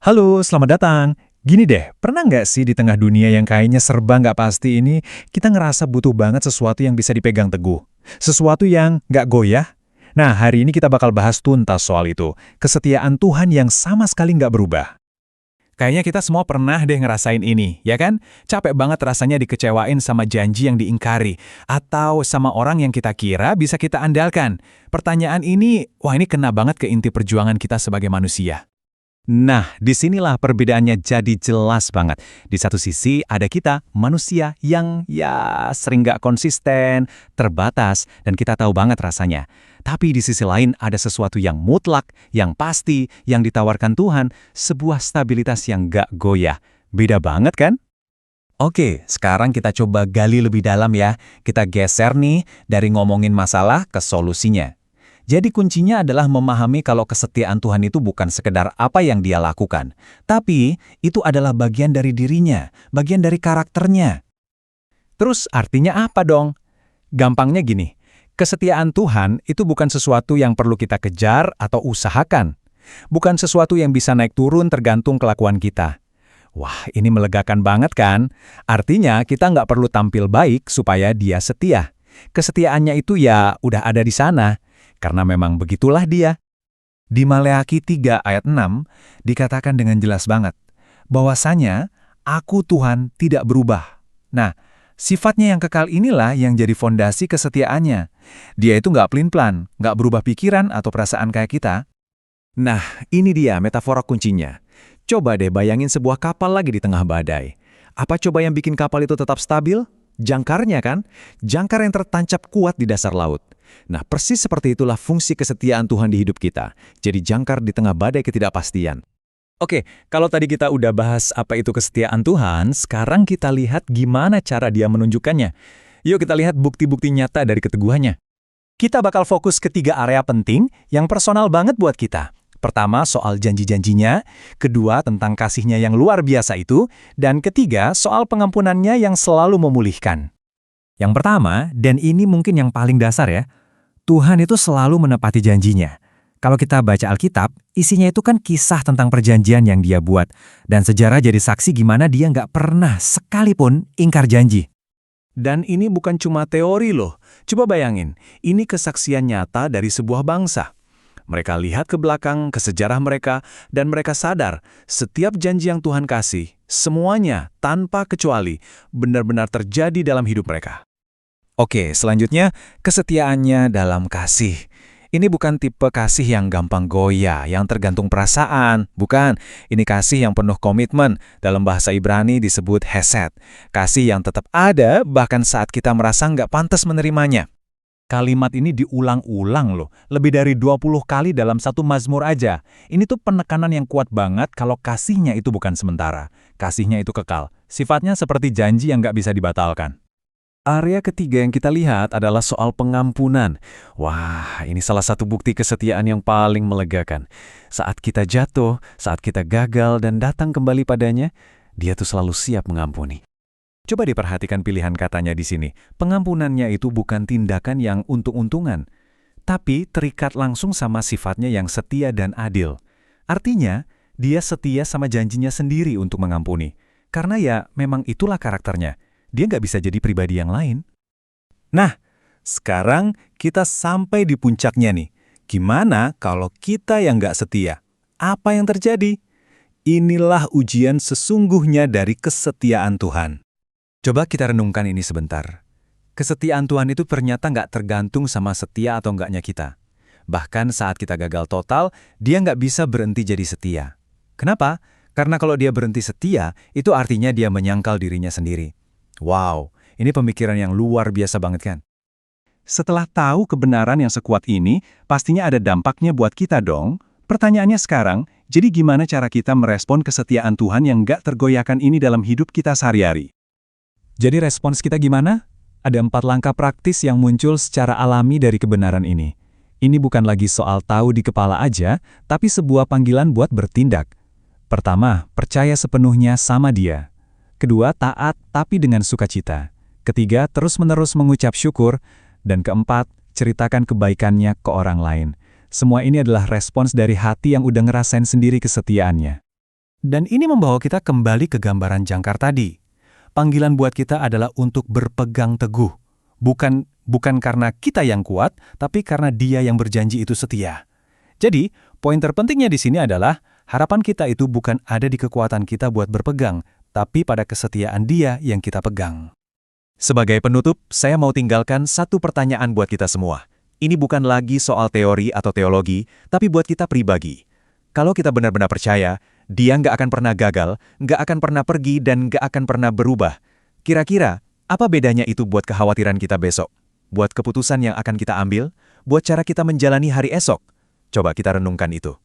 Halo, selamat datang. Gini deh, pernah nggak sih di tengah dunia yang kayaknya serba nggak pasti ini, kita ngerasa butuh banget sesuatu yang bisa dipegang teguh? Sesuatu yang nggak goyah? Nah, hari ini kita bakal bahas tuntas soal itu. Kesetiaan Tuhan yang sama sekali nggak berubah. Kayaknya kita semua pernah deh ngerasain ini, ya kan? Capek banget rasanya dikecewain sama janji yang diingkari, atau sama orang yang kita kira bisa kita andalkan. Pertanyaan ini, wah ini kena banget ke inti perjuangan kita sebagai manusia. Nah, disinilah perbedaannya jadi jelas banget. Di satu sisi ada kita, manusia yang ya sering nggak konsisten, terbatas, dan kita tahu banget rasanya. Tapi di sisi lain ada sesuatu yang mutlak, yang pasti, yang ditawarkan Tuhan, sebuah stabilitas yang nggak goyah. Beda banget kan? Oke, sekarang kita coba gali lebih dalam ya. Kita geser nih dari ngomongin masalah ke solusinya. Jadi kuncinya adalah memahami kalau kesetiaan Tuhan itu bukan sekedar apa yang Dia lakukan, tapi itu adalah bagian dari dirinya, bagian dari karakternya. Terus artinya apa dong? Gampangnya gini, kesetiaan Tuhan itu bukan sesuatu yang perlu kita kejar atau usahakan. Bukan sesuatu yang bisa naik turun tergantung kelakuan kita. Wah, ini melegakan banget kan? Artinya kita nggak perlu tampil baik supaya Dia setia. Kesetiaannya itu ya udah ada di sana. Karena memang begitulah Dia. Di Maleakhi 3 ayat 6 dikatakan dengan jelas banget bahwasanya Aku Tuhan tidak berubah. Nah, sifatnya yang kekal inilah yang jadi fondasi kesetiaannya. Dia itu nggak pelin-pelan, nggak berubah pikiran atau perasaan kayak kita. Nah, ini dia metafora kuncinya. Coba deh bayangin sebuah kapal lagi di tengah badai. Apa coba yang bikin kapal itu tetap stabil? Jangkarnya kan? Jangkar yang tertancap kuat di dasar laut. Nah, persis seperti itulah fungsi kesetiaan Tuhan di hidup kita. Jadi jangkar di tengah badai ketidakpastian. Oke, kalau tadi kita udah bahas apa itu kesetiaan Tuhan, sekarang kita lihat gimana cara Dia menunjukkannya. Yuk kita lihat bukti-bukti nyata dari keteguhannya. Kita bakal fokus ke 3 area penting yang personal banget buat kita. Pertama, soal janji-janjinya. Kedua, tentang kasihnya yang luar biasa itu. Dan ketiga, soal pengampunannya yang selalu memulihkan. Yang pertama, dan ini mungkin yang paling dasar ya, Tuhan itu selalu menepati janjinya. Kalau kita baca Alkitab, isinya itu kan kisah tentang perjanjian yang Dia buat. Dan sejarah jadi saksi gimana Dia nggak pernah sekalipun ingkar janji. Dan ini bukan cuma teori loh. Coba bayangin, ini kesaksian nyata dari sebuah bangsa. Mereka lihat ke belakang, ke sejarah mereka, dan mereka sadar setiap janji yang Tuhan kasih, semuanya tanpa kecuali benar-benar terjadi dalam hidup mereka. Oke, selanjutnya kesetiaannya dalam kasih. Ini bukan tipe kasih yang gampang goyah, yang tergantung perasaan. Bukan, ini kasih yang penuh komitmen. Dalam bahasa Ibrani disebut hesed. Kasih yang tetap ada bahkan saat kita merasa nggak pantas menerimanya. Kalimat ini diulang-ulang loh, lebih dari 20 kali dalam satu mazmur aja. Ini tuh penekanan yang kuat banget kalau kasihnya itu bukan sementara. Kasihnya itu kekal. Sifatnya seperti janji yang nggak bisa dibatalkan. Area ketiga yang kita lihat adalah soal pengampunan. Wah, ini salah satu bukti kesetiaan yang paling melegakan. Saat kita jatuh, saat kita gagal dan datang kembali padanya, Dia tuh selalu siap mengampuni. Coba diperhatikan pilihan katanya di sini. Pengampunannya itu bukan tindakan yang untung-untungan, tapi terikat langsung sama sifatnya yang setia dan adil. Artinya, Dia setia sama janjinya sendiri untuk mengampuni. Karena ya, memang itulah karakternya. Dia nggak bisa jadi pribadi yang lain. Nah, sekarang kita sampai di puncaknya nih. Gimana kalau kita yang nggak setia? Apa yang terjadi? Inilah ujian sesungguhnya dari kesetiaan Tuhan. Coba kita renungkan ini sebentar. Kesetiaan Tuhan itu ternyata nggak tergantung sama setia atau enggaknya kita. Bahkan saat kita gagal total, Dia nggak bisa berhenti jadi setia. Kenapa? Karena kalau Dia berhenti setia, itu artinya Dia menyangkal dirinya sendiri. Wow, ini pemikiran yang luar biasa banget kan? Setelah tahu kebenaran yang sekuat ini, pastinya ada dampaknya buat kita dong. Pertanyaannya sekarang, jadi gimana cara kita merespon kesetiaan Tuhan yang nggak tergoyahkan ini dalam hidup kita sehari-hari? Jadi respons kita gimana? Ada 4 langkah praktis yang muncul secara alami dari kebenaran ini. Ini bukan lagi soal tahu di kepala aja, tapi sebuah panggilan buat bertindak. Pertama, percaya sepenuhnya sama Dia. Kedua, taat tapi dengan sukacita. Ketiga, terus-menerus mengucap syukur. Dan keempat, ceritakan kebaikannya ke orang lain. Semua ini adalah respons dari hati yang udah ngerasain sendiri kesetiaannya. Dan ini membawa kita kembali ke gambaran jangkar tadi. Panggilan buat kita adalah untuk berpegang teguh. Bukan karena kita yang kuat, tapi karena Dia yang berjanji itu setia. Jadi, poin terpentingnya di sini adalah harapan kita itu bukan ada di kekuatan kita buat berpegang, tapi pada kesetiaan Dia yang kita pegang. Sebagai penutup, saya mau tinggalkan satu pertanyaan buat kita semua. Ini bukan lagi soal teori atau teologi, tapi buat kita pribadi. Kalau kita benar-benar percaya, Dia nggak akan pernah gagal, nggak akan pernah pergi, dan nggak akan pernah berubah. Kira-kira, apa bedanya itu buat kekhawatiran kita besok? Buat keputusan yang akan kita ambil? Buat cara kita menjalani hari esok? Coba kita renungkan itu.